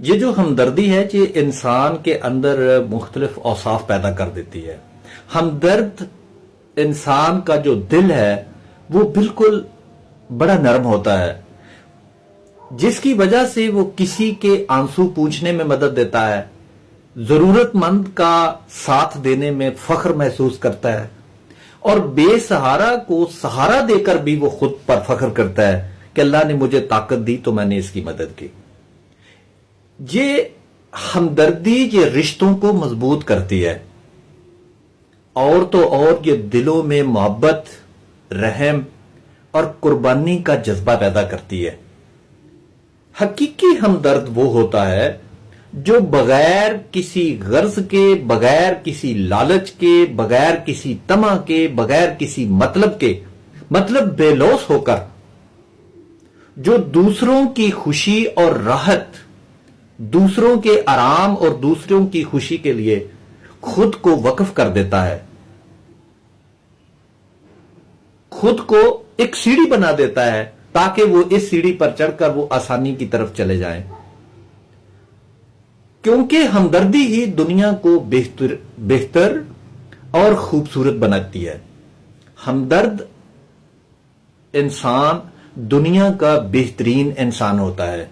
یہ جو ہمدردی ہے یہ انسان کے اندر مختلف اوصاف پیدا کر دیتی ہے. ہمدرد انسان کا جو دل ہے وہ بالکل بڑا نرم ہوتا ہے، جس کی وجہ سے وہ کسی کے آنسو پوچھنے میں مدد دیتا ہے، ضرورت مند کا ساتھ دینے میں فخر محسوس کرتا ہے، اور بے سہارا کو سہارا دے کر بھی وہ خود پر فخر کرتا ہے کہ اللہ نے مجھے طاقت دی تو میں نے اس کی مدد کی. یہ ہمدردی یہ رشتوں کو مضبوط کرتی ہے، اور تو اور یہ دلوں میں محبت، رحم اور قربانی کا جذبہ پیدا کرتی ہے. حقیقی ہمدرد وہ ہوتا ہے جو بغیر کسی غرض کے، بغیر کسی لالچ کے، بغیر کسی طمع کے، بغیر کسی مطلب کے، مطلب بے لوث ہو کر جو دوسروں کی خوشی اور راحت، دوسروں کے آرام اور دوسروں کی خوشی کے لیے خود کو وقف کر دیتا ہے، خود کو ایک سیڑھی بنا دیتا ہے تاکہ وہ اس سیڑھی پر چڑھ کر وہ آسانی کی طرف چلے جائیں. کیونکہ ہمدردی ہی دنیا کو بہتر اور خوبصورت بناتی ہے. ہمدرد انسان دنیا کا بہترین انسان ہوتا ہے.